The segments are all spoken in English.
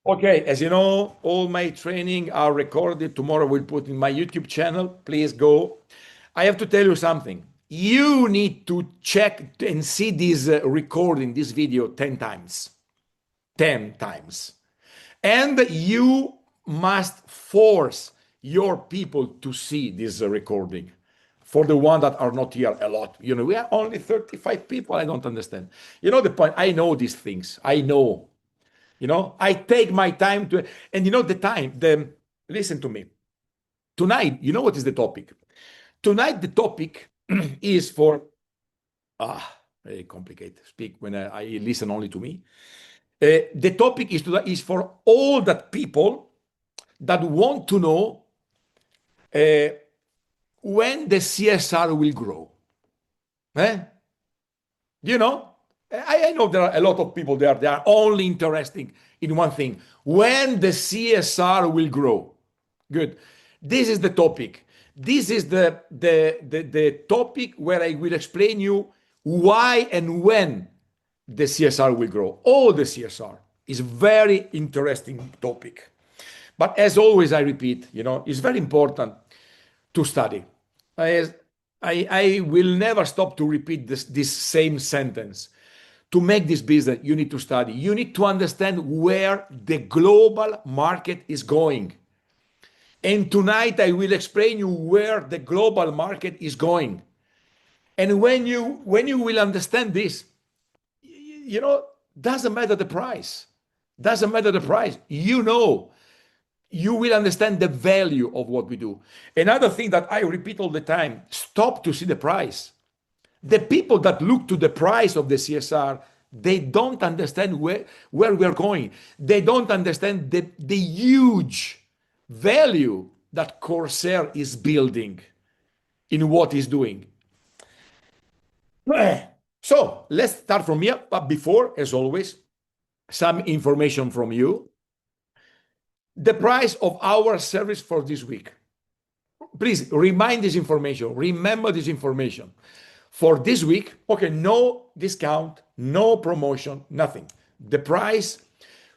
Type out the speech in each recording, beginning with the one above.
Okay, as you know, all my training are recorded. Tomorrow we'll put in my YouTube channel. Please go. I have to tell you something. You need to check and see this recording, this video 10 times. 10 times. And you must force your people to see this recording. For the one that are not here a lot, we are only 35 people. I don't understand. You know the point. I know these things. I know. I take my time to, and listen to me. Tonight, you know what is the topic? Tonight, the topic is for, very complicated speak when I listen only to me. The topic is for all that people that want to know when the CSR will grow. You know? I know there are a lot of people there. They are only interested in one thing: when the CSR will grow. Good. This is the topic. This is the topic where I will explain you why and when the CSR will grow. All the CSR is very interesting topic. But as always, I repeat, it's very important to study. I will never stop to repeat this same sentence. To make this business, you need to study. You need to understand where the global market is going. And tonight I will explain you where the global market is going. And when you will understand this, doesn't matter the price. Doesn't matter the price. You will understand the value of what we do. Another thing that I repeat all the time: stop to see the price. The people that look to the price of the CSR, they don't understand where we're going. They don't understand the huge value that Corsair is building in what it's doing. So let's start from here. But before, as always, some information from you. The price of our service for this week. Please remind this information. Remember this information. For this week, okay, no discount, no promotion, nothing. The price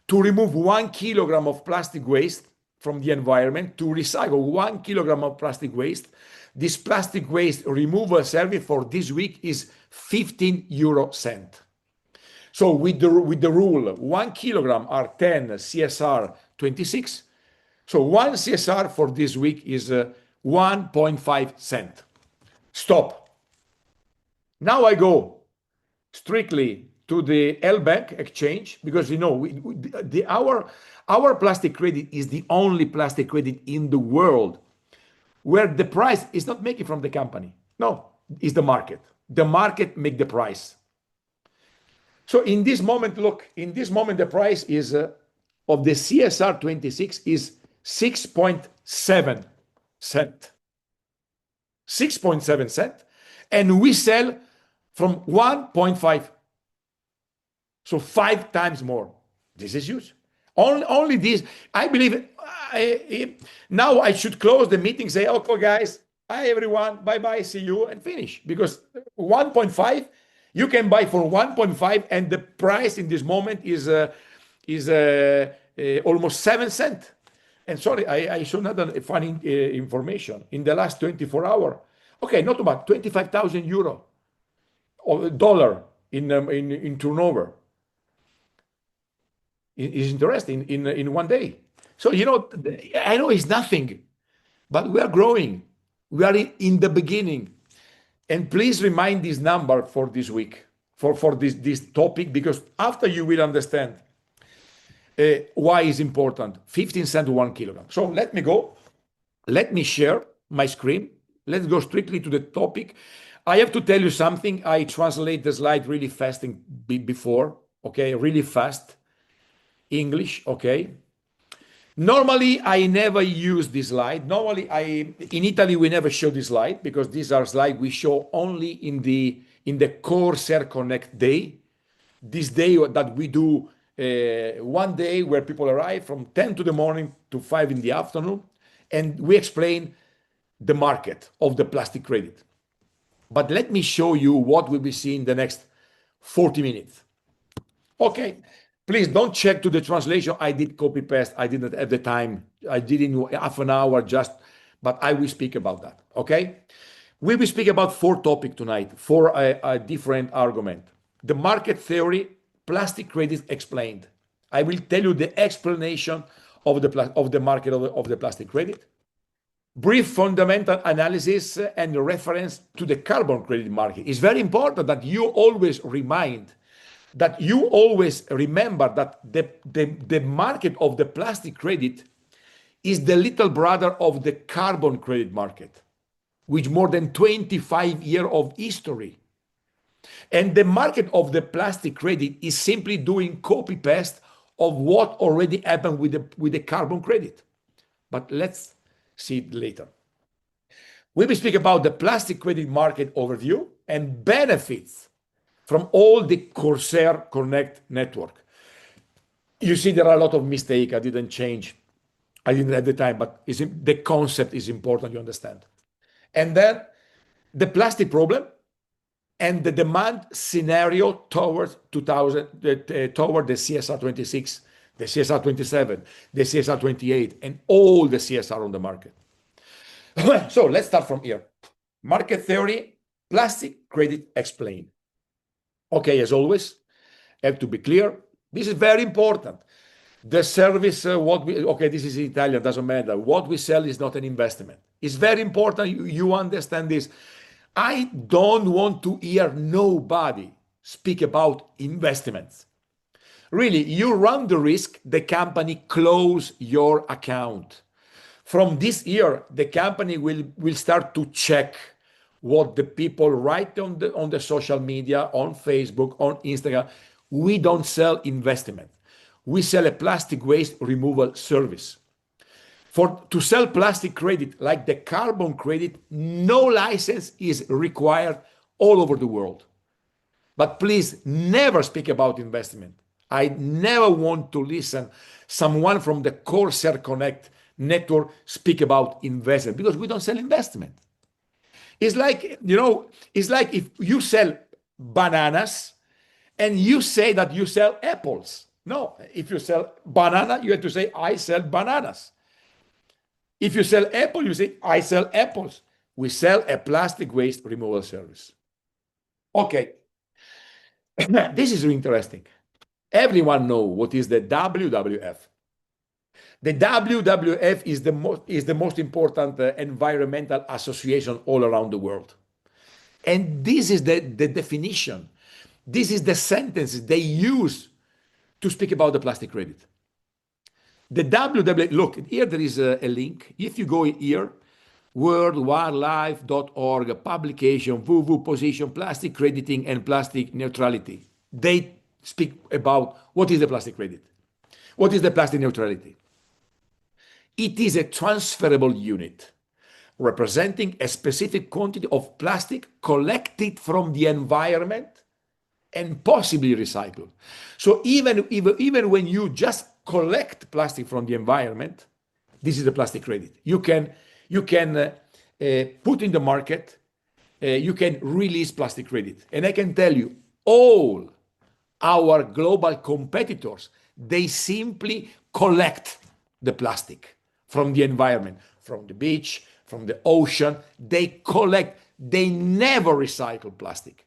to remove 1 kilogram of plastic waste from the environment, to recycle 1 kilogram of plastic waste, this plastic waste removal service for this week is 15 euro cent. So with the rule, 1 kilogram are 10 CSR 26. So 1 CSR for this week is 1.5 cent. Stop. Now I go strictly to the L-Bank exchange, because our plastic credit is the only plastic credit in the world where the price is not making from the company. No, it's the market. The market make the price. So in this moment, look, the price is of the CSR 26 is 6.7 cent. 6.7 cent. And we sell from 1.5. So 5 times more. This is huge. Only this. I believe now I should close the meeting, say, okay, guys, hi, everyone, bye-bye, see you, and finish. Because 1.5, you can buy for 1.5, and the price in this moment is almost 7 cents. And sorry, I showed another funny information. In the last 24 hours, okay, not about 25,000 euro or dollar in turnover. Is interesting in one day. So I know it's nothing, but we are growing. We are in the beginning. And please remind this number for this week, for this topic, because after you will understand why it's important. 15 cents 1 kilogram. So let me go. Let me share my screen. Let's go strictly to the topic. I have to tell you something. I translate the slide really fast before. Okay, really fast. English, okay. Normally, I never use this slide. Normally, in Italy, we never show this slide because these are slides we show only in the Corsair Connect day. This day that we do one day where people arrive from 10 to the morning to 5 in the afternoon, and we explain the market of the plastic credit. But let me show you what we'll be seeing the next 40 minutes. Okay. Please don't check to the translation. I did copy paste. I didn't have the time. I did in half an hour just, but I will speak about that. Okay. We will speak about four topics tonight, four a different argument. The market theory, plastic credit explained. I will tell you the explanation of the market of the plastic credit. Brief fundamental analysis and reference to the carbon credit market. It's very important that you always remember that the market of the plastic credit is the little brother of the carbon credit market, with more than 25 years of history. And the market of the plastic credit is simply doing copy paste of what already happened with the carbon credit. But let's see it later. We will speak about the plastic credit market overview and benefits from all the Corsair Connect network. You see, there are a lot of mistakes. I didn't change. I didn't have the time, but the concept is important, you understand. And then the plastic problem and the demand scenario towards 2000, toward the CSR 26, the CSR 27, the CSR 28, and all the CSR on the market. So let's start from here. Market theory, plastic credit explained. Okay, as always, have to be clear. This is very important. The service, this is in Italian, doesn't matter. What we sell is not an investment. It's very important you understand this. I don't want to hear nobody speak about investments. Really, you run the risk the company close your account. From this year, the company will start to check what the people write on the social media, on Facebook, on Instagram. We don't sell investment. We sell a plastic waste removal service. To sell plastic credit like the carbon credit, no license is required all over the world. But please never speak about investment. I never want to listen someone from the Corsair Connect network speak about investment, because we don't sell investment. It's like, it's like if you sell bananas and you say that you sell apples. No, if you sell banana, you have to say, I sell bananas. If you sell apple, you say, I sell apples. We sell a plastic waste removal service. Okay. This is interesting. Everyone knows what is the WWF. The WWF is the most important environmental association all around the world. And this is the definition. This is the sentences they use to speak about the plastic credit. The WWF, look, here there is a link. If you go here, worldwildlife.org, publication, www position, plastic crediting and plastic neutrality. They speak about what is the plastic credit. What is the plastic neutrality? It is a transferable unit representing a specific quantity of plastic collected from the environment and possibly recycled. So even when you just collect plastic from the environment, this is the plastic credit. You can put in the market, you can release plastic credit. And I can tell you, all our global competitors, they simply collect the plastic from the environment, from the beach, from the ocean. They collect, they never recycle plastic.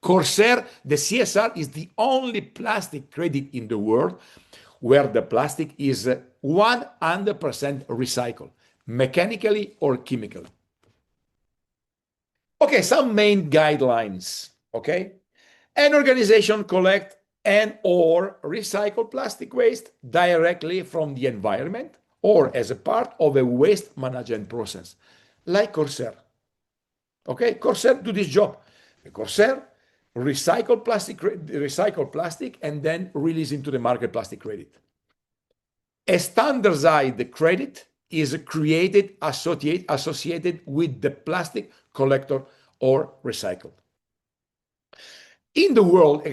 Corsair, the CSR, is the only plastic credit in the world where the plastic is 100% recycled, mechanically or chemically. Okay, some main guidelines, okay? An organization collect and or recycle plastic waste directly from the environment or as a part of a waste management process, like Corsair. Okay, Corsair do this job. Corsair recycle plastic and then release into the market plastic credit. A standardized credit is created associated with the plastic collector or recycled. In the world,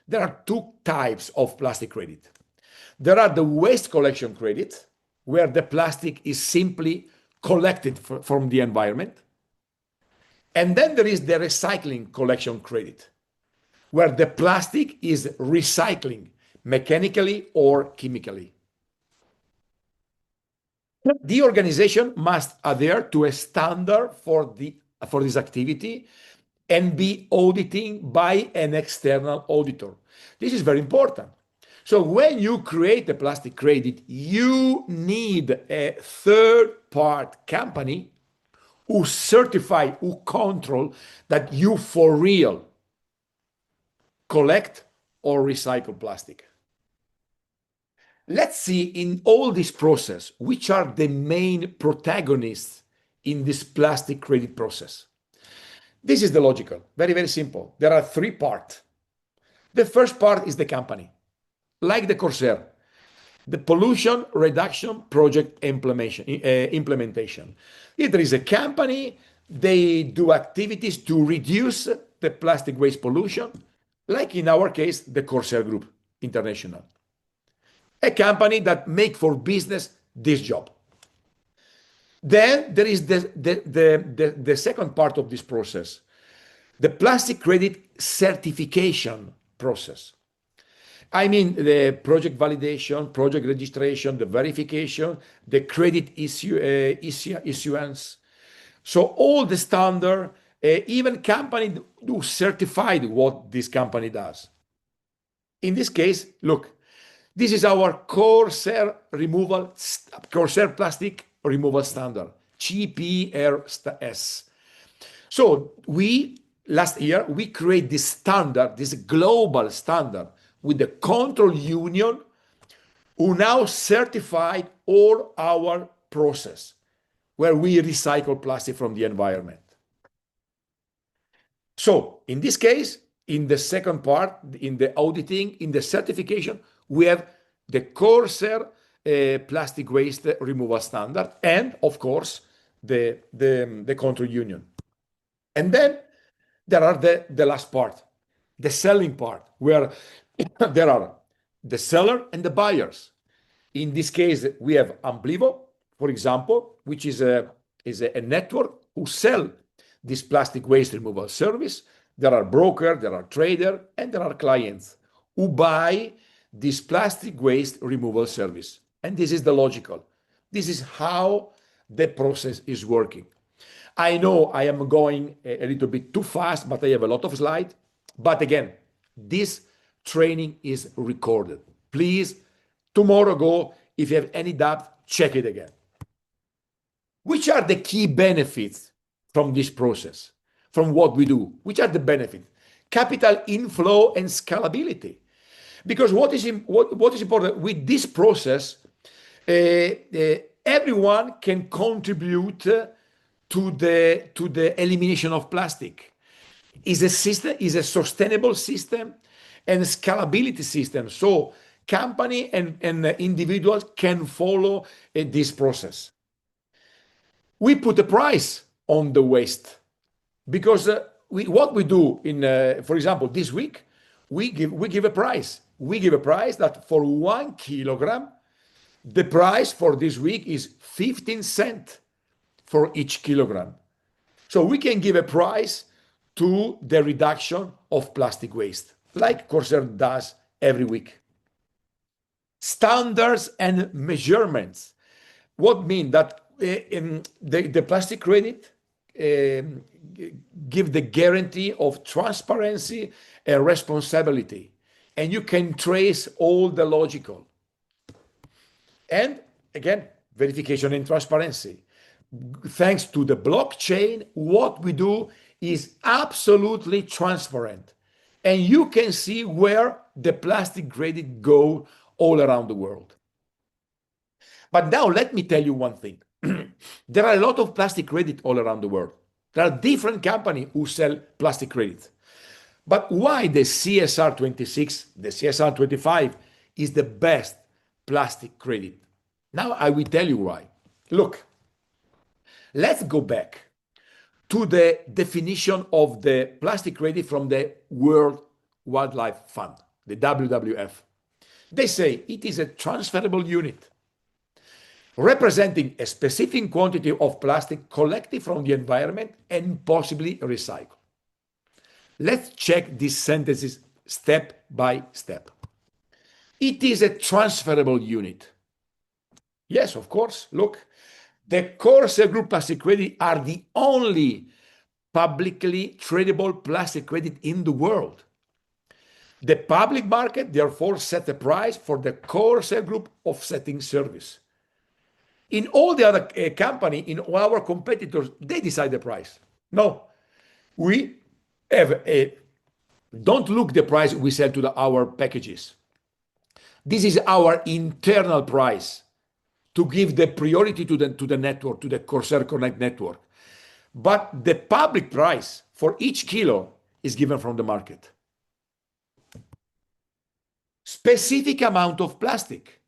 there are two types of plastic credit. There are the waste collection credit, where the plastic is simply collected from the environment. And then there is the recycling collection credit, where the plastic is recycling mechanically or chemically. The organization must adhere to a standard for this activity and be auditing by an external auditor. This is very important. So when you create a plastic credit, you need a third-part company who certify, who control that you for real collect or recycle plastic. Let's see in all this process, which are the main protagonists in this plastic credit process. This is the logical, very, very simple. There are three parts. The first part is the company, like the Corsair, the pollution reduction project implementation. If there is a company, they do activities to reduce the plastic waste pollution, like in our case, the Corsair Group International. A company that make for business this job. Then there is the second part of this process, the plastic credit certification process. I mean, the project validation, project registration, the verification, the credit issuance. So all the standard, even company do certified what this company does. In this case, look, this is our Corsair plastic removal standard, CPRS. So last year, we create this standard, this global standard with the control union who now certified all our process where we recycle plastic from the environment. So in this case, in the second part, in the auditing, in the certification, we have the Corsair plastic waste removal standard and, of course, the control union. And then there are the last part, the selling part, where there are the seller and the buyers. In this case, we have Amplivo, for example, which is a network who sell this plastic waste removal service. There are brokers, there are traders, and there are clients who buy this plastic waste removal service. And this is the logical. This is how the process is working. I know I am going a little bit too fast, but I have a lot of slides. But again, this training is recorded. Please, tomorrow go. If you have any doubt, check it again. Which are the key benefits from this process, from what we do? Which are the benefits? Capital inflow and scalability. Because what is important with this process, everyone can contribute to the elimination of plastic. Is a system, is a sustainable system and scalability system. So company and individuals can follow this process. We put a price on the waste because what we do in, for example, this week, we give a price. We give a price that for 1 kilogram, the price for this week is 15 cents for each kilogram. So we can give a price to the reduction of plastic waste, like Corsair does every week. Standards and measurements. What mean that the plastic credit give the guarantee of transparency and responsibility, and you can trace all the logical. And again, verification and transparency. Thanks to the blockchain, what we do is absolutely transparent. And you can see where the plastic credit go all around the world. But now let me tell you one thing. There are a lot of plastic credit all around the world. There are different companies who sell plastic credits. But why the CSR 26, the CSR 25 is the best plastic credit? Now I will tell you why. Look, let's go back to the definition of the plastic credit from the World Wildlife Fund, the WWF. They say it is a transferable unit representing a specific quantity of plastic collected from the environment and possibly recycled. Let's check these sentences step by step. It is a transferable unit. Yes, of course. Look, the Corsair Group plastic credit are the only publicly tradable plastic credit in the world. The public market, therefore, set the price for the Corsair Group offsetting service. In all the other company, in all our competitors, they decide the price. No, we have a, don't look the price we sell to our packages. This is our internal price to give the priority to the network, to the Corsair Connect network. But the public price for each kilo is given from the market. Specific amount of plastic.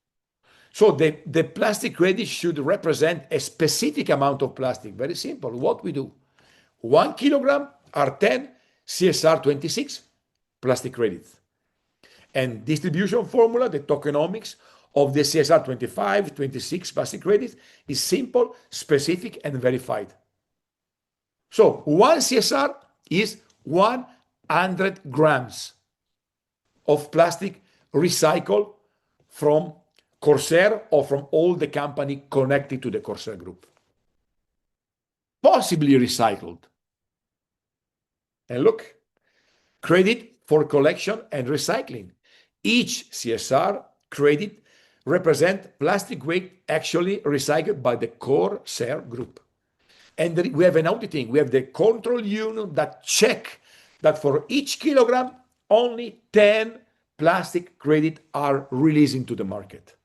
So the plastic credit should represent a specific amount of plastic. Very simple. What we do, 1 kilogram are 10 CSR 26 plastic credits. And distribution formula, the tokenomics of the CSR 25, 26 plastic credits is simple, specific, and verified. So 1 CSR is 100 grams of plastic recycled from Corsair or from all the company connected to the Corsair Group. Possibly recycled. And look, credit for collection and recycling. Each CSR credit represents plastic weight actually recycled by the Corsair Group. And we have an auditing. We have the control unit that check that for each kilogram, only 10 plastic credit are released into the market.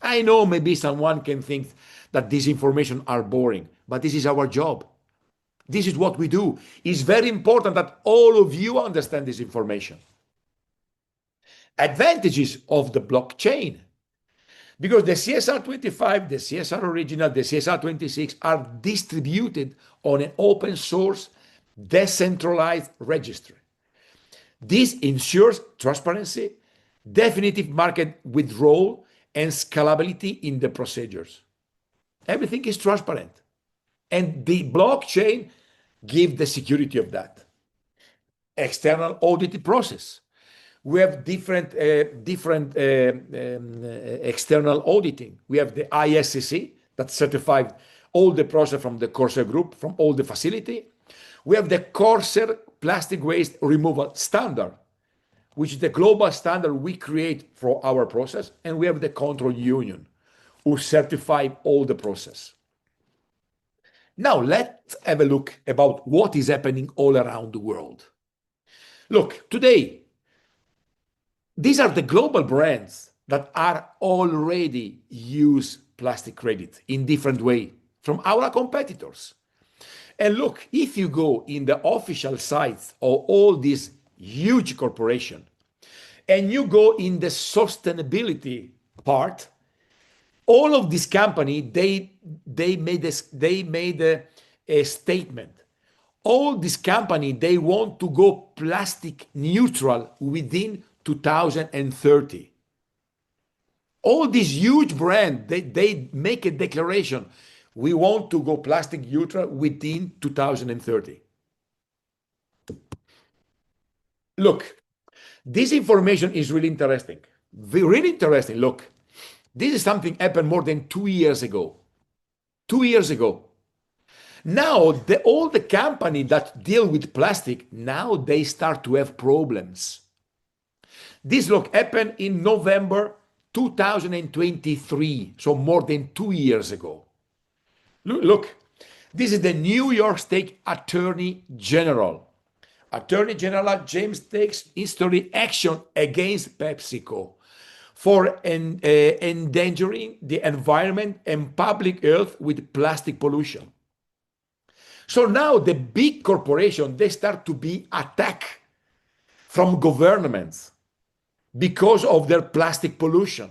I know maybe someone can think that these information are boring, but this is our job. This is what we do. It's very important that all of you understand this information. Advantages of the blockchain. Because the CSR 25, the CSR original, the CSR 26 are distributed on an open source, decentralized registry. This ensures transparency, definitive market withdrawal, and scalability in the procedures. Everything is transparent. And the blockchain gives the security of that. External audit process. We have different external auditing. We have the ISCC that certified all the process from the Corsair Group, from all the facility. We have the Corsair Plastic Waste Removal Standard, which is the global standard we create for our process. And we have the Control Union, who certify all the process. Now, let's have a look about what is happening all around the world. Look, today, these are the global brands that are already use plastic credit in different way from our competitors. And look, if you go in the official sites of all these huge corporations and you go in the sustainability part, all of this company, they made a statement. All this company, they want to go plastic neutral within 2030. All these huge brands, they make a declaration. We want to go plastic neutral within 2030. Look, this information is really interesting. Really interesting. Look, this is something happened more than 2 years ago. 2 years ago. Now, all the companies that deal with plastic, now they start to have problems. This happened in November 2023, so more than 2 years ago. Look, this is the New York State Attorney General. Attorney General James takes history action against PepsiCo for endangering the environment and public health with plastic pollution. So now the big corporations, they start to be attacked from governments because of their plastic pollution.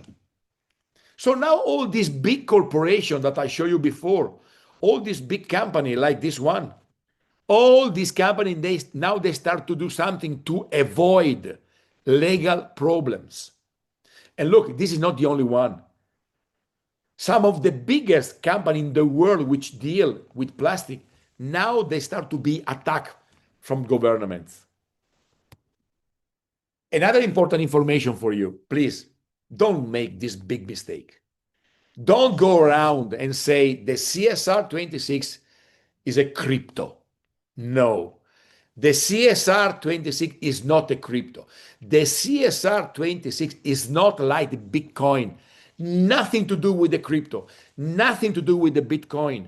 So now all these big corporations that I showed you before, all these big companies like this one, all these companies, now they start to do something to avoid legal problems. And look, this is not the only one. Some of the biggest companies in the world which deal with plastic, now they start to be attacked from governments. Another important information for you, please don't make this big mistake. Don't go around and say the CSR 26 is a crypto. No, the CSR 26 is not a crypto. The CSR 26 is not like Bitcoin. Nothing to do with the crypto, nothing to do with the Bitcoin.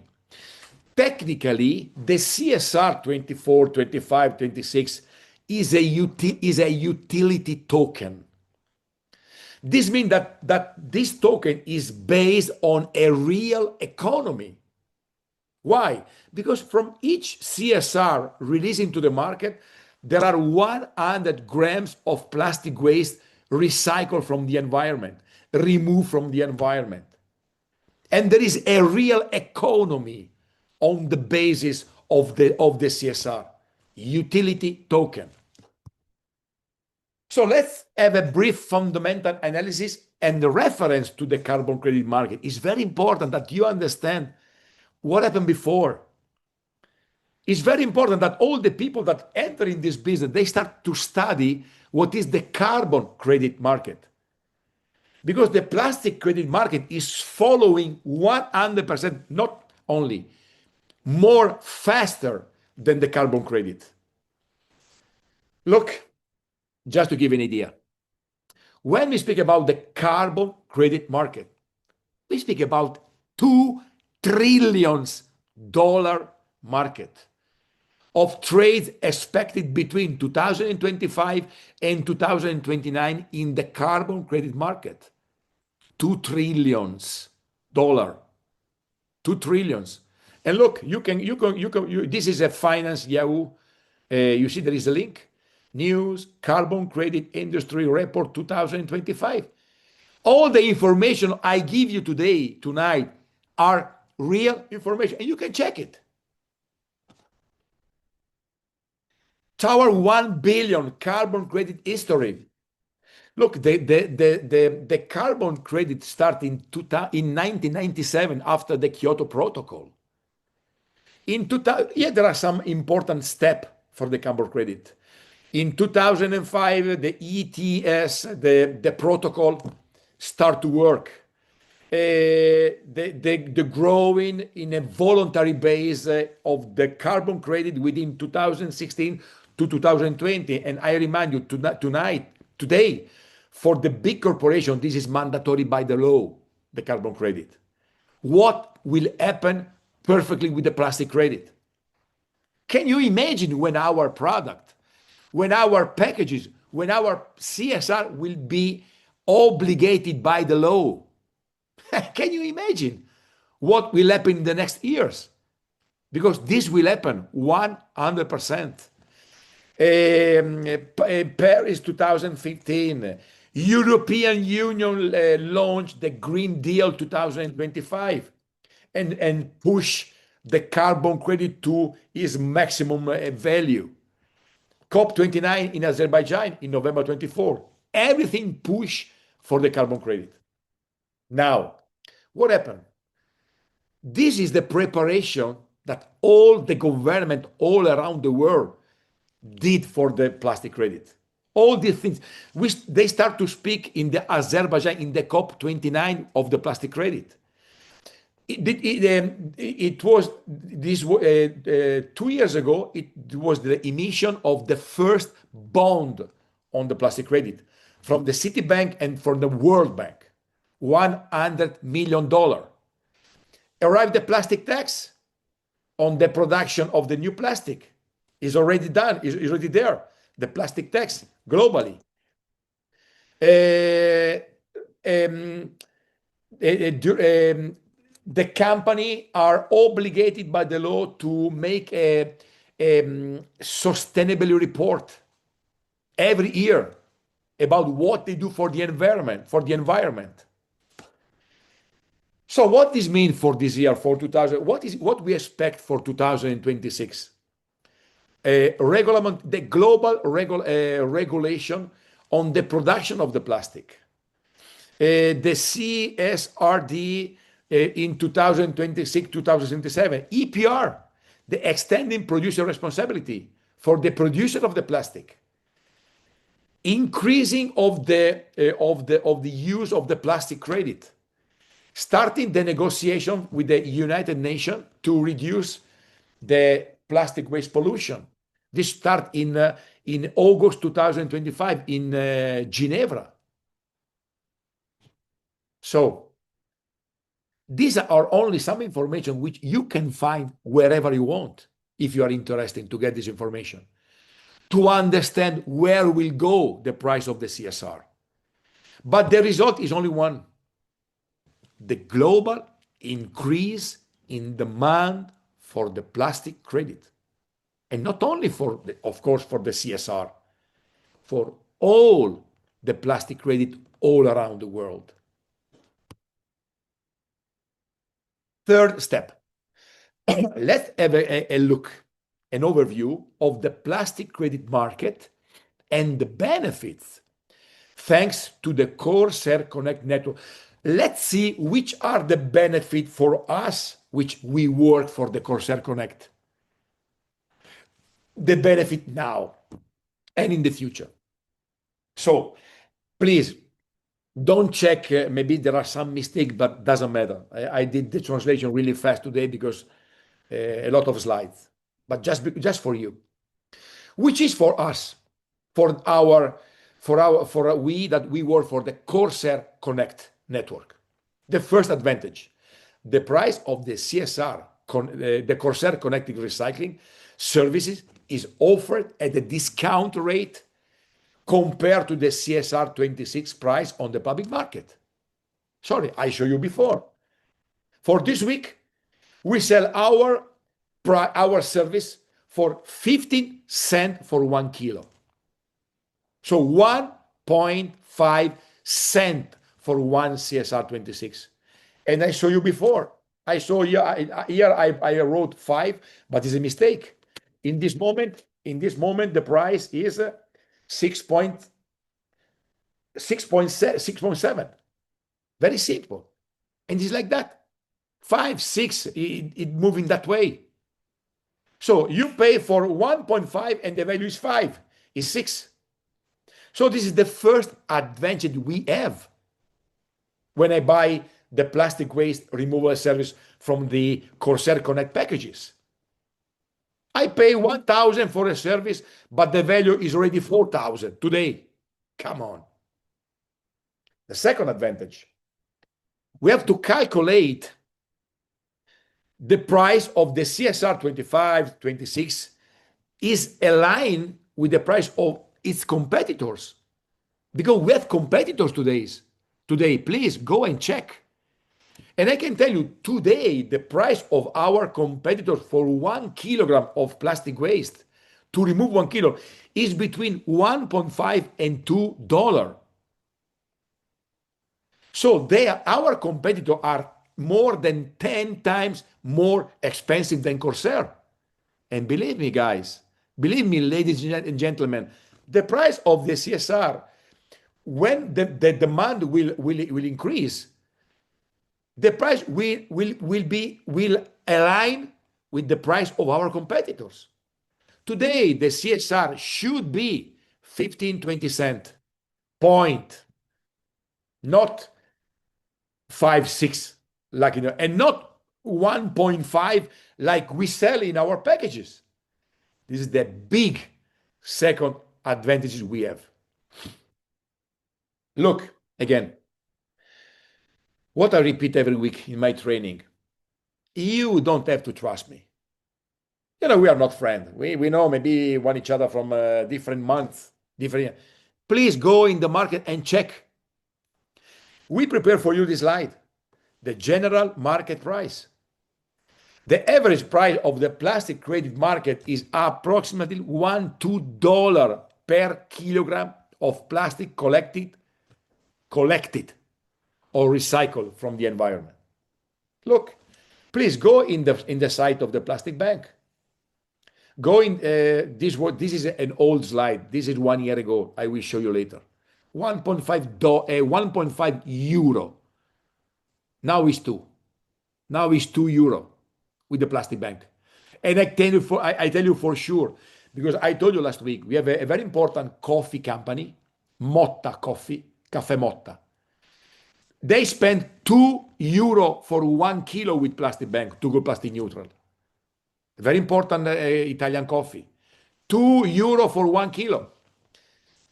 Technically, the CSR 24, 25, 26 is a utility token. This means that this token is based on a real economy. Why? Because from each CSR released into the market, there are 100 grams of plastic waste recycled from the environment, removed from the environment. And there is a real economy on the basis of the CSR, utility token. So let's have a brief fundamental analysis and the reference to the carbon credit market. It's very important that you understand what happened before. It's very important that all the people that enter in this business, they start to study what is the carbon credit market. Because the plastic credit market is following 100%, not only, more faster than the carbon credit. Look, just to give you an idea, when we speak about the carbon credit market, we speak about $2 trillion market of trades expected between 2025 and 2029 in the carbon credit market. $2 trillion. $2 trillion. And look, this is a Finance Yahoo. You see there is a link. News, Carbon Credit Industry Report 2025. All the information I give you tonight, are real information, and you can check it. Tower 1 billion carbon credit history. Look, the carbon credit started in 1997 after the Kyoto Protocol. In 2000, yeah, there are some important steps for the carbon credit. In 2005, the ETS, the protocol, start to work. The growing in a voluntary base of the carbon credit within 2016 to 2020. And I remind you today, for the big corporation, this is mandatory by the law, the carbon credit. What will happen perfectly with the plastic credit? Can you imagine when our product, when our packages, when our CSR will be obligated by the law? Can you imagine what will happen in the next years? Because this will happen 100%. Paris 2015, European Union launched the Green Deal 2025 and push the carbon credit to its maximum value. COP29 in Azerbaijan in November 24. Everything push for the carbon credit. Now, what happened? This is the preparation that all the government all around the world did for the plastic credit. All these things, they start to speak in the Azerbaijan in the COP29 of the plastic credit. It was this 2 years ago. It was the emission of the first bond on the plastic credit from the Citibank and from the World Bank. $100 million. Arrived the plastic tax on the production of the new plastic. Is already done. Is already there. The plastic tax globally. The company are obligated by the law to make a sustainability report every year about what they do for the environment. So what this means for this year, for 2000, what we expect for 2026? The global regulation on the production of the plastic. The CSRD in 2026, 2027. EPR, the extending producer responsibility for the producer of the plastic, increasing of the use of the plastic credit, starting the negotiation with the United Nations to reduce the plastic waste pollution. This start in August 2025 in Geneva. So these are only some information which you can find wherever you want if you are interested to get this information, to understand where will go the price of the CSR. But the result is only one: the global increase in demand for the plastic credit. And not only for, of course, for the CSR, for all the plastic credit all around the world. Third step, let's have a look, an overview of the plastic credit market and the benefits thanks to the Corsair Connect network. Let's see which are the benefits for us, which we work for the Corsair Connect. The benefit now and in the future. So please don't check. Maybe there are some mistakes, but doesn't matter. I did the translation really fast today because a lot of slides, but just for you, which is for us, for we that we work for the Corsair Connect network. The first advantage, the price of the CSR, the Corsair Connected Recycling services is offered at a discount rate compared to the CSR 26 price on the public market. Sorry, I showed you before. For this week, we sell our service for 15 cents for 1 kilo. So 1.5 cent for one CSR 26. And I showed you before. I saw here, I wrote 5, but it's a mistake. In this moment, the price is 6.7. Very simple. And it's like that. 5, 6, it moving that way. So you pay for 1.5 and the value is 5, is 6. So this is the first advantage we have when I buy the plastic waste removal service from the Corsair Connect packages. I pay 1,000 for a service, but the value is already 4,000 today. Come on. The second advantage, we have to calculate the price of the CSR 25, 26 is aligned with the price of its competitors. Because we have competitors today. Please go and check. And I can tell you today, the price of our competitors for 1 kilogram of plastic waste to remove 1 kilo is between $1.5 and $2. So our competitors are more than 10 times more expensive than Corsair. And believe me, guys, believe me, ladies and gentlemen, the price of the CSR, when the demand will increase, the price will align with the price of our competitors. Today, the CSR should be 15, 20 cent point, not 5, 6, like, and not 1.5 like we sell in our packages. This is the big second advantages we have. Look, again, what I repeat every week in my training, you don't have to trust me. We are not friends. We know maybe one each other from different months, different. Please go in the market and check. We prepare for you this slide, the general market price. The average price of the plastic credit market is approximately $1-2 per kilogram of plastic collected or recycled from the environment. Look, please go in the site of the plastic bank. Go in this is an old slide. This is 1 year ago. I will show you later. 1.5 euro. Now is 2. Now is €2 with the plastic bank. And I tell you for sure, because I told you last week, we have a very important coffee company, Motta Coffee, Caffè Motta. They spend €2 for 1 kilo with plastic bag to go plastic neutral. Very important Italian coffee. €2 for 1 kilo.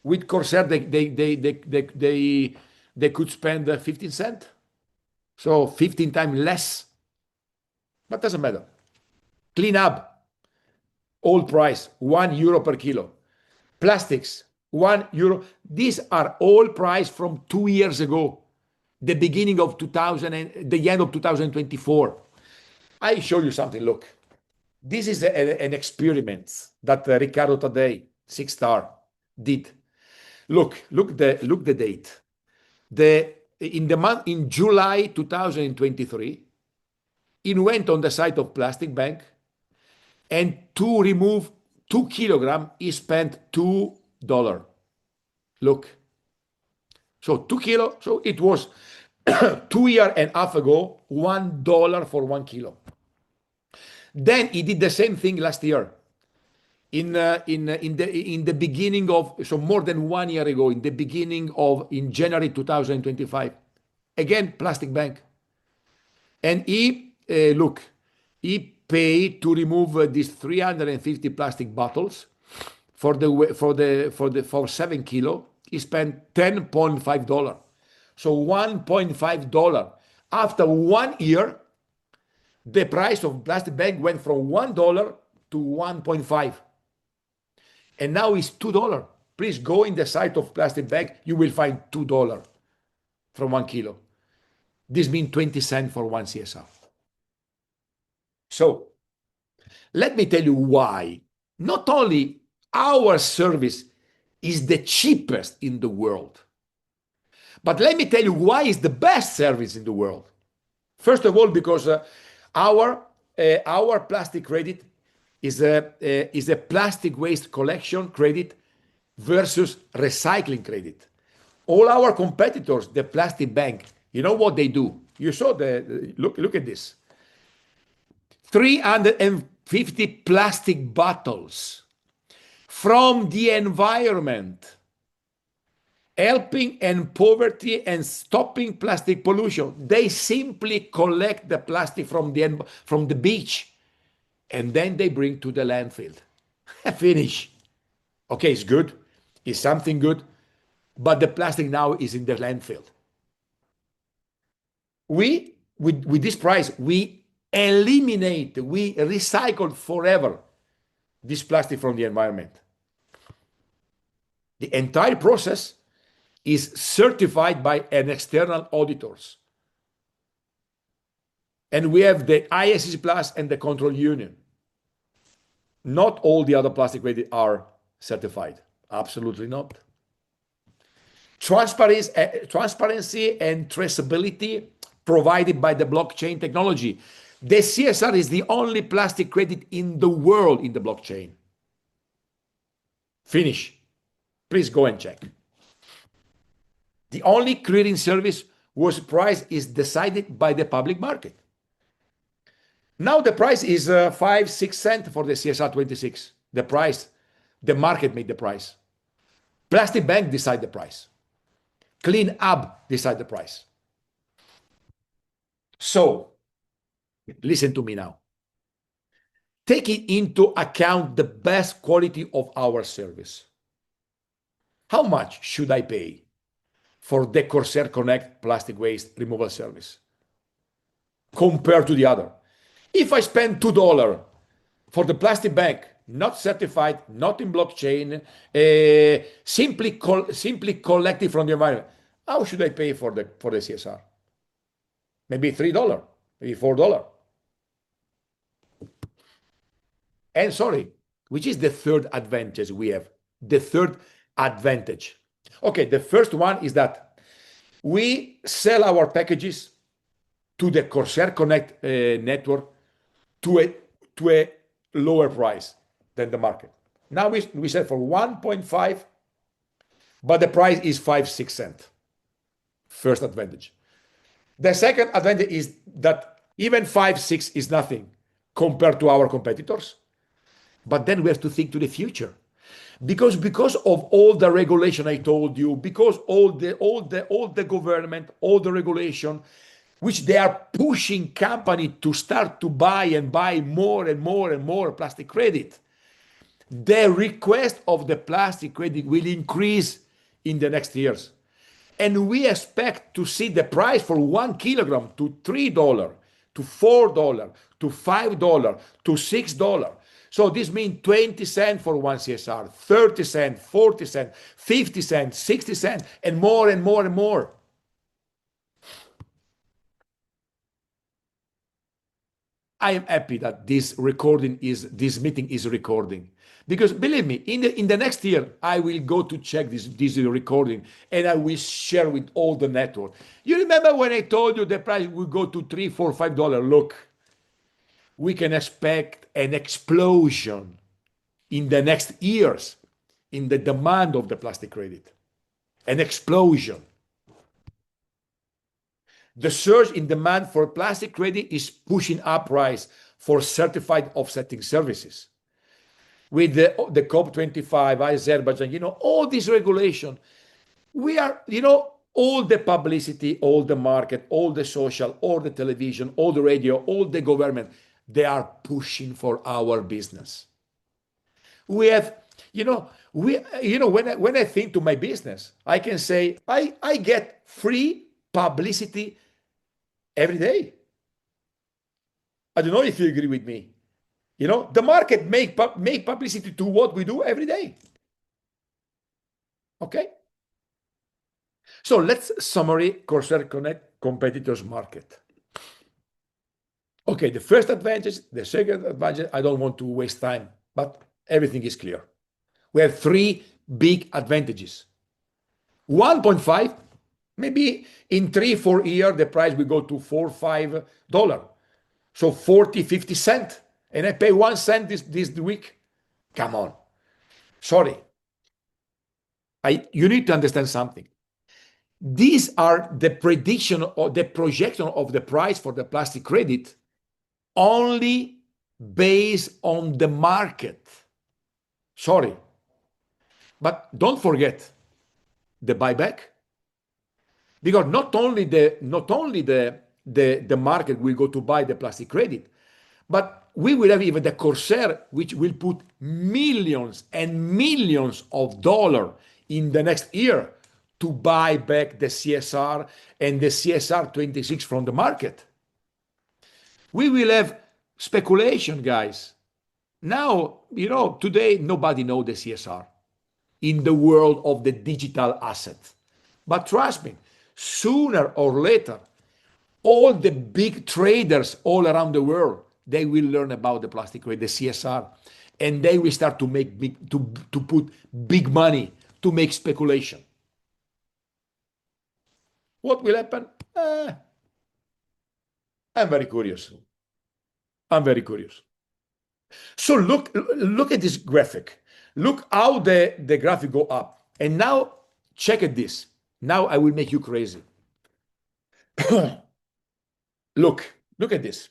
With Corsair, they could spend 15 cents. So 15 times less. But doesn't matter. Clean up, old price, €1 per kilo. Plastics, €1. These are all price from 2 years ago, the beginning of 2000 and the end of 2024. I show you something. Look, this is an experiment that Riccardo Taddei, 6-star, did. Look the date. In July 2023, he went on the site of Plastic Bank, and to remove 2 kilograms, he spent $2. Look. So 2 kilo. So it was 2 years and a half ago, $1 for 1 kilo. Then he did the same thing last year. In the beginning of, so more than 1 year ago, in January 2025, again Plastic Bank, and he paid to remove these 350 plastic bottles for 7 kilo. He spent $10.5, so $1.5. After 1 year, the price of plastic bag went from $1 to $1.5. And now it's $2. Please go in the site of plastic bag. You will find $2 from 1 kilo. This means 20 cents for one CSR. So let me tell you why. Not only our service is the cheapest in the world, but let me tell you why it's the best service in the world. First of all, because our plastic credit is a plastic waste collection credit versus recycling credit. All our competitors, the plastic bank, you know what they do? You saw look at this. 350 plastic bottles from the environment, helping end poverty and stopping plastic pollution. They simply collect the plastic from the beach, and then they bring to the landfill. Finish. Okay, it's good. It's something good, but the plastic now is in the landfill. With this price, we recycle forever this plastic from the environment. The entire process is certified by an external auditors. And we have the ISCC Plus and the Control Union. Not all the other plastic credits are certified. Absolutely not. Transparency and traceability provided by the blockchain technology. The CSR is the only plastic credit in the world in the blockchain. Finish. Please go and check. The only clearing service whose price is decided by the public market. Now the price is 5-6 cents for the CSR 26. The price, the market made the price. Plastic Bank decide the price. Clean Up decide the price. So, listen to me now. Taking into account the best quality of our service, how much should I pay for the Corsair Connect plastic waste removal service compared to the other? If I spend $2 for the plastic bag, not certified, not in blockchain, simply collected from the environment, how should I pay for the CSR? Maybe $3, maybe $4. And sorry, which is the third advantage we have? The third advantage. Okay, the first one is that we sell our packages to the Corsair Connect network to a lower price than the market. Now we sell for 1.5, but the price is 5-6 cents. First advantage. The second advantage is that even 5-6 is nothing compared to our competitors. But then we have to think to the future. Because of all the regulation I told you, because all the government, all the regulation, which they are pushing company to start to buy and buy more and more and more plastic credit, the request of the plastic credit will increase in the next years. And we expect to see the price for 1 kilogram to $3, to $4, to $5, to $6. So this means 20 cents for one CSR, 30 cents, 40 cents, 50 cents, 60 cents, and more and more and more. I am happy that this meeting is recording, because believe me, in the next year I will go to check this recording, and I will share with all the network. You remember when I told you the price will go to $3, $4, $5? Look, we can expect an explosion in the next years in the demand of the plastic credit. An explosion. The surge in demand for plastic credit is pushing up price for certified offsetting services. With the COP25, Azerbaijan, all this regulation, we are, all the publicity, all the market, all the social, all the television, all the radio, all the government, they are pushing for our business. We have, when I think to my business, I can say I get free publicity every day. I don't know if you agree with me. The market make publicity to what we do every day. Okay. So let's summary Corsair Connect competitors market. Okay, the first advantage, the second advantage, I don't want to waste time, but everything is clear. We have three big advantages. 1.5, maybe in 3-4 years, the price will go to $4-5. So 40, 50 cents. And I pay 1 cent this week. Come on. Sorry. You need to understand something. These are the prediction or the projection of the price for the plastic credit only based on the market. Sorry. But don't forget the buyback. Because not only the market will go to buy the plastic credit, but we will have even the Corsair, which will put millions and millions of dollars in the next year to buy back the CSR and the CSR 26 from the market. We will have speculation, guys. Now, today nobody knows the CSR in the world of the digital asset. But trust me, sooner or later, all the big traders all around the world, they will learn about the plastic credit, the CSR, and they will start to put big money to make speculation. What will happen? I'm very curious. So look at this graphic. Look how the graphic go up. And now check at this. Now I will make you crazy. Look at this.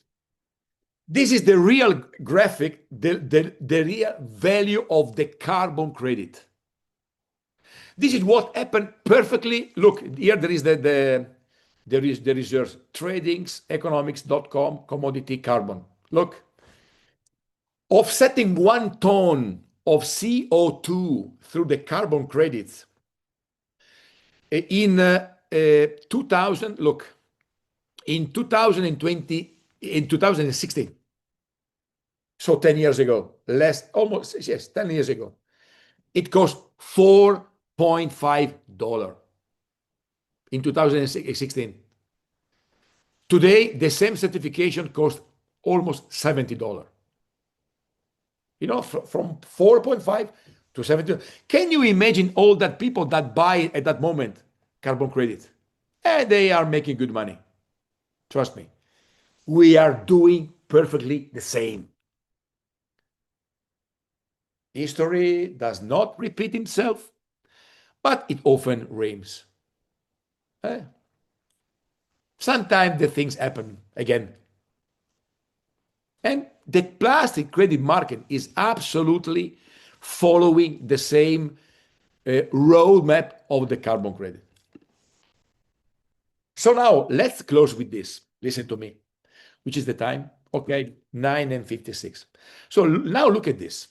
This is the real graphic, the real value of the carbon credit. This is what happened perfectly. Look, here there is the research, tradingseconomics.com, commodity carbon. Look, offsetting 1 ton of CO2 through the carbon credits in 2000, look, in 2020, in 2016, so 10 years ago, almost 10 years ago, it cost $4.5 in 2016. Today, the same certification costs almost $70. From 4.5 to 70. Can you imagine all that people that buy at that moment carbon credit? And they are making good money. Trust me. We are doing perfectly the same. History does not repeat itself, but it often rhymes. Sometimes the things happen again. And the plastic credit market is absolutely following the same roadmap of the carbon credit. So now let's close with this. Listen to me, which is the time? Okay, 9:56. So now look at this.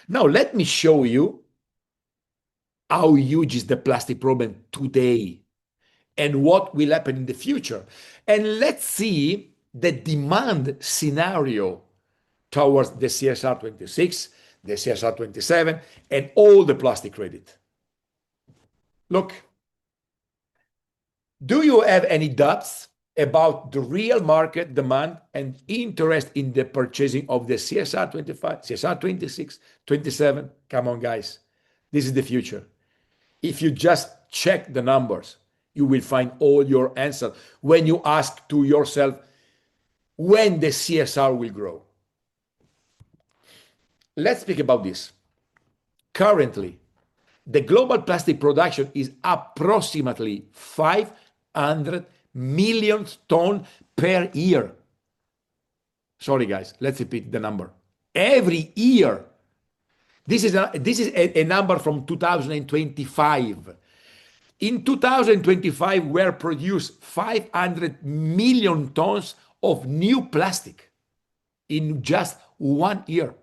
Now let me show you how huge is the plastic problem today and what will happen in the future. And let's see the demand scenario towards the CSR 26, the CSR 27, and all the plastic credit. Look, do you have any doubts about the real market demand and interest in the purchasing of the CSR 25, CSR 26, 27? Come on, guys. This is the future. If you just check the numbers, you will find all your answers when you ask to yourself when the CSR will grow. Let's speak about this. Currently, the global plastic production is approximately 500 million tons per year. Sorry, guys, let's repeat the number. Every year. This is a number from 2025. In 2025, were produced 500 million tons of new plastic in just 1 year.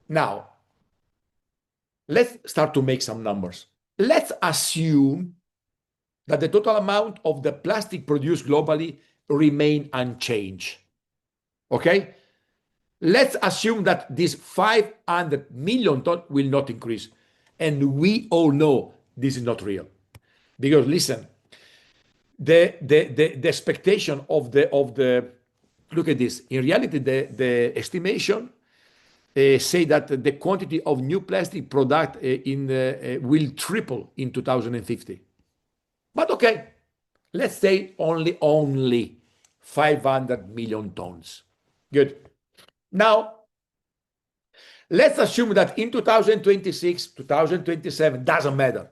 Now, let's start to make some numbers. Let's assume that the total amount of the plastic produced globally remain unchanged. Okay? Let's assume that this 500 million ton will not increase. And we all know this is not real. Because listen, the expectation of the look at this. In reality, the estimation say that the quantity of new plastic product will triple in 2050. But okay, let's say only 500 million tons. Good. Now, let's assume that in 2026, 2027, doesn't matter.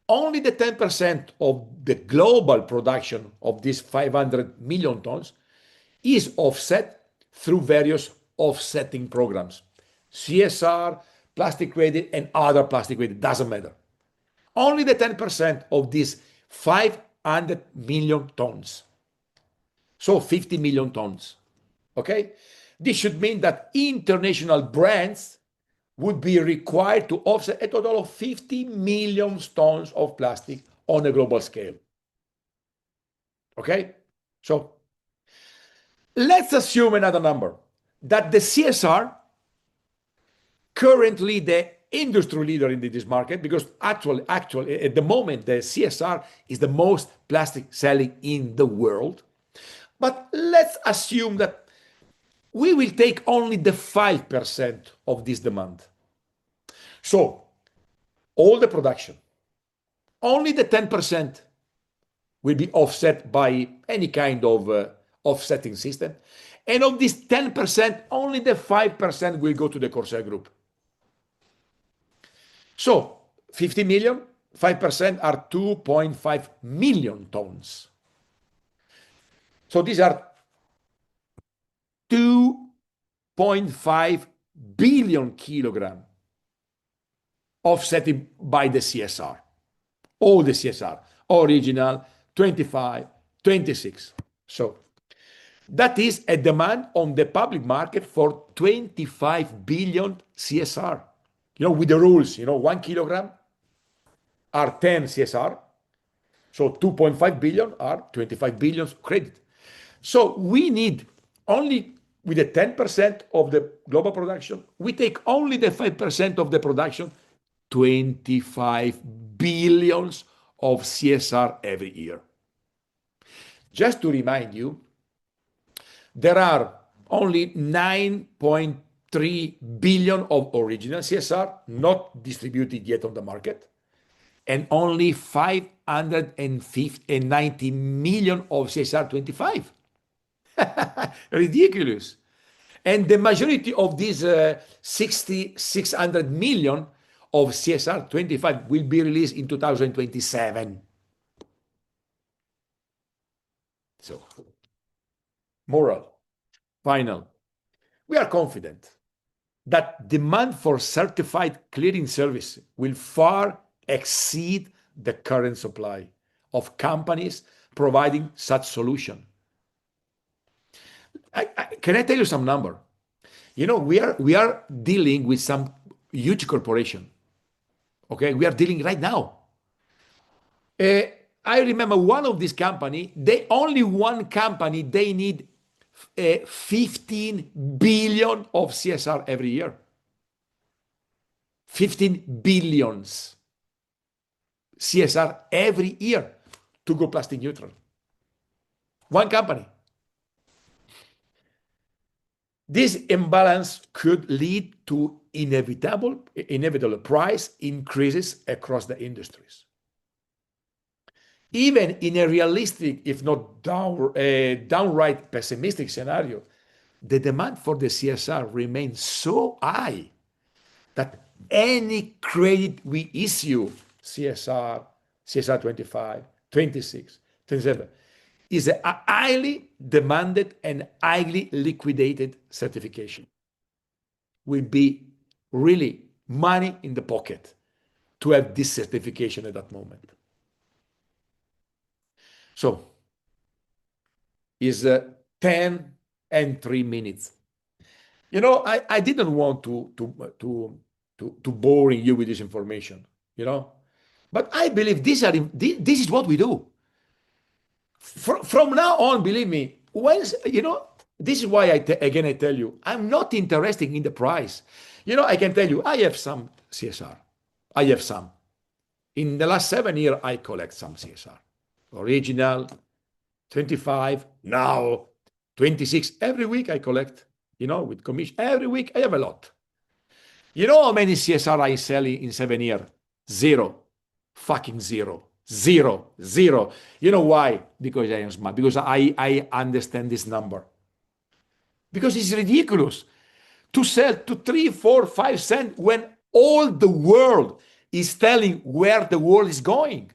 Only the 10% of the global production of these 500 million tons is offset through various offsetting programs. CSR, plastic credit, and other plastic credit, doesn't matter. Only the 10% of these 500 million tons. So 50 million tons. Okay? This should mean that international brands would be required to offset a total of 50 million tons of plastic on a global scale. Okay? So let's assume another number, that the CSR, currently the industry leader in this market, because actually at the moment, the CSR is the most plastic selling in the world. But let's assume that we will take only the 5% of this demand. So all the production, only the 10% will be offset by any kind of offsetting system. And of this 10%, only the 5% will go to the Corsair Group. So 50 million, 5% are 2.5 million tons. So these are 2.5 billion kilograms offset by the CSR. All the CSR, original, 25, 26. So that is a demand on the public market for 25 billion CSR. With the rules, 1 kilogram are 10 CSR. So 2.5 billion are 25 billion credit. So we need only with the 10% of the global production, we take only the 5% of the production, 25 billions of CSR every year. Just to remind you, there are only 9.3 billion of original CSR not distributed yet on the market, and only 590 million of CSR 25. Ridiculous. And the majority of these 600 million of CSR 25 will be released in 2027. So, moral. Final. We are confident that demand for certified clearing service will far exceed the current supply of companies providing such solution. Can I tell you some number? We are dealing with some huge corporation. Okay, we are dealing right now. Uh, I remember one of these company. They only one company. They need 15 billion of CSR every year. 15 billions CSR every year to go plastic neutral. One company. This imbalance could lead to inevitable price increases across the industries. Even in a realistic, if not downright pessimistic scenario, the demand for the CSR remains so high that any credit we issue, CSR, CSR 25, 26, 27, is a highly demanded and highly liquidated certification. Will be really money in the pocket to have this certification at that moment. So is 10 and 3 minutes. I didn't want to boring you with this information, but I believe this is what we do. From now on, believe me, this is why again I tell you, I'm not interested in the price. I can tell you, I have some CSR. I have some. In the last 7 years, I collect some CSR. Original, 25, now 26. Every week I collect, with commission. Every week I have a lot. You know how many CSR I sell in 7 years? Zero. Fucking zero. Zero. Zero. You know why? Because I am smart. Because I understand this number. Because it's ridiculous to sell to 3, 4, 5 cents when all the world is telling where the world is going,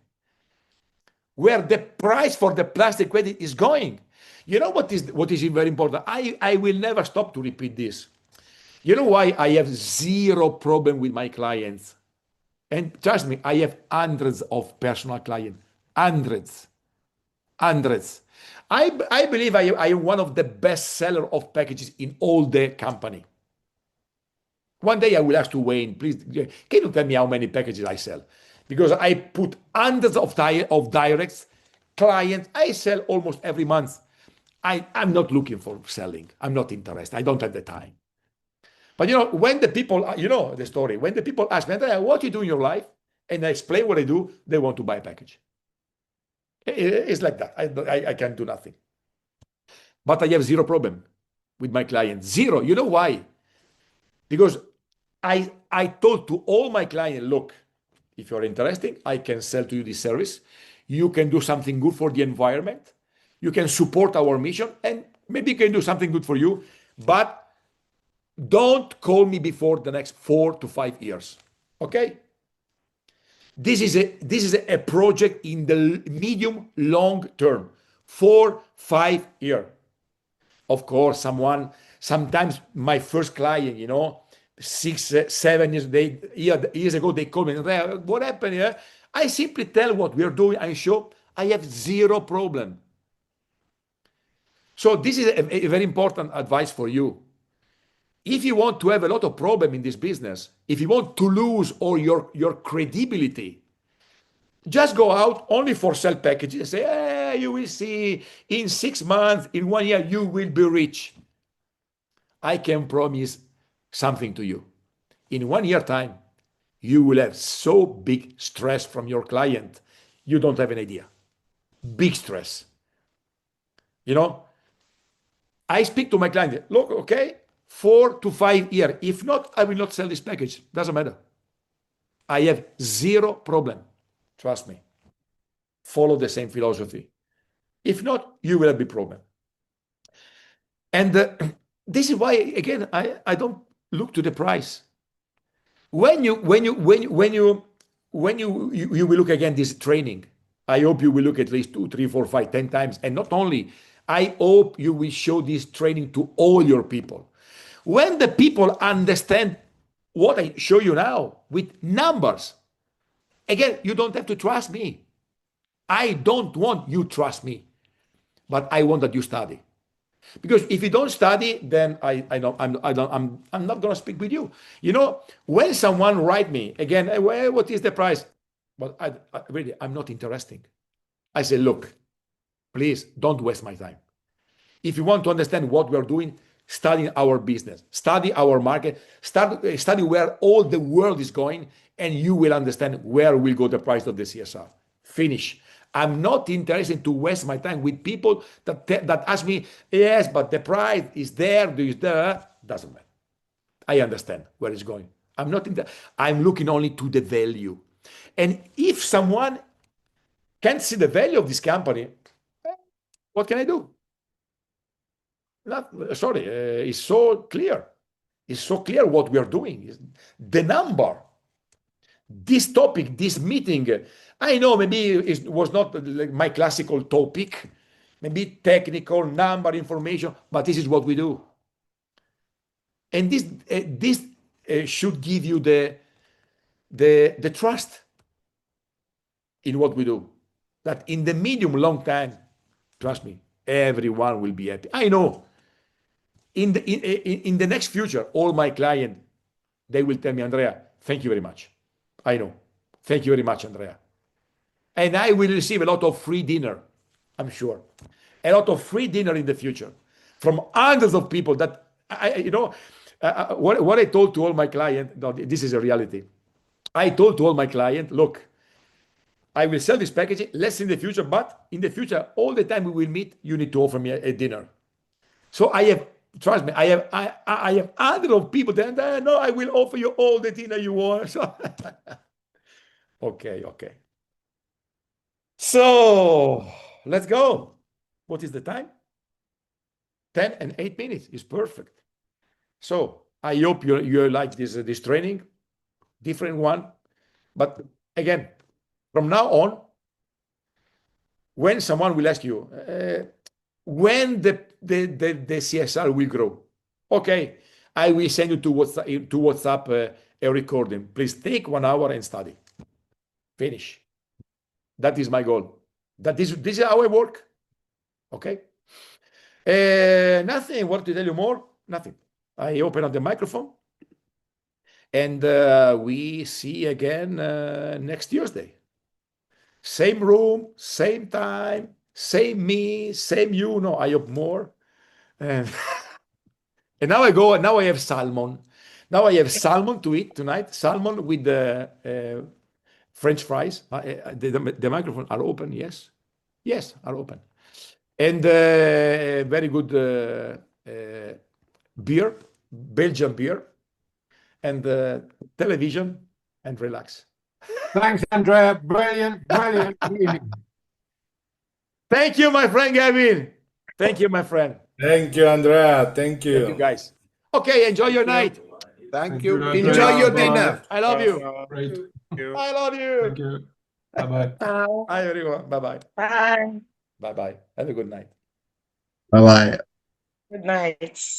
where the price for the plastic credit is going. You know what is very important? I will never stop to repeat this. You know why I have zero problem with my clients? And trust me, I have hundreds of personal clients. Hundreds. Hundreds. I believe I am one of the best seller of packages in all the company. One day I will ask to Wayne, please, can you tell me how many packages I sell? Because I put hundreds of directs, clients. I sell almost every month. I'm not looking for selling. I'm not interested. I don't have the time. But when the people, the story, when the people ask me, what do you do in your life? And I explain what I do, they want to buy a package. It's like that. I can't do nothing. But I have zero problem with my clients. Zero. You know why? Because I told to all my clients, look, if you're interested, I can sell to you this service. You can do something good for the environment. You can support our mission, and maybe can do something good for you. But don't call me before the next 4 to 5 years. Okay? This is a project in the medium long term, 4, 5 years. Of course, sometimes my first client, 6, 7 years ago, they call me. What happened here? I simply tell what we are doing. I show I have zero problem. So this is a very important advice for you. If you want to have a lot of problem in this business, if you want to lose all your credibility, just go out only for sell packages and say, hey, you will see in 6 months, in 1 year, you will be rich. I can promise something to you. In 1 year time, you will have so big stress from your client. You don't have an idea. Big stress. I speak to my client, look, okay, 4 to 5 years. If not, I will not sell this package. Doesn't matter. I have zero problem. Trust me. Follow the same philosophy. If not, you will have a big problem. And this is why, again, I don't look to the price. When you will look again this training, I hope you will look at least 2, 3, 4, 5, 10 times, and not only I hope you will show this training to all your people. When the people understand what I show you now with numbers, again, you don't have to trust me. I don't want you trust me, but I want that you study. Because if you don't study, then I'm not gonna speak with you. You know, when someone write me again, well, what is the price? But really, I'm not interested. I say, look, please don't waste my time. If you want to understand what we are doing, study our business, study our market, study where all the world is going, and you will understand where will go the price of the CSR. Finish. I'm not interested to waste my time with people that ask me, yes, but the price is there, doesn't matter. I understand where it's going. I'm not I'm looking only to the value. And if someone can't see the value of this company, what can I do? Sorry, it's so clear. It's so clear what we are doing. The number, this topic, this meeting, I know maybe it was not like my classical topic, maybe technical number information, but this is what we do. And this should give you the trust in what we do. That in the medium long time, trust me, everyone will be happy. I know. In the next future, all my clients, they will tell me, Andrea, thank you very much. I know. Thank you very much, Andrea. And I will receive a lot of free dinner, I'm sure. A lot of free dinner in the future from hundreds of people that, what I told to all my clients, no, this is a reality. I told to all my clients, look, I will sell this package less in the future, but in the future, all the time we will meet, you need to offer me a dinner. So I have, trust me, I have hundreds of people that, no, I will offer you all the dinner you want. So, okay. So let's go. What is the time? 10 and 8 minutes is perfect. So I hope you like this training, different one. But again, from now on, when someone will ask you, when the CSR will grow, okay, I will send you to WhatsApp a recording. Please take 1 hour and study. Finish. That is my goal. This is how I work. Okay. Nothing. What to tell you more? Nothing. I open up the microphone, and we see again next Tuesday. Same room, same time, same me, same you. No, I hope more. And now I go. Now I have salmon. Now I have salmon to eat tonight. Salmon with the French fries. The microphone are open. Yes, are open. And very good beer, Belgian beer, and television, and relax. Thanks, Andrea. Brilliant. Thank you, my friend Gavin. Thank you, my friend. Thank you, Andrea. Thank Thank you, you. guys. Okay, enjoy your night. Thank you. Andrea. Enjoy your Bye. dinner. I love you. Great. I love you. Thank you. Bye-bye. Bye. Hi, everyone. Bye-bye. Bye. Bye-bye. Have a good night. Bye bye. Good night.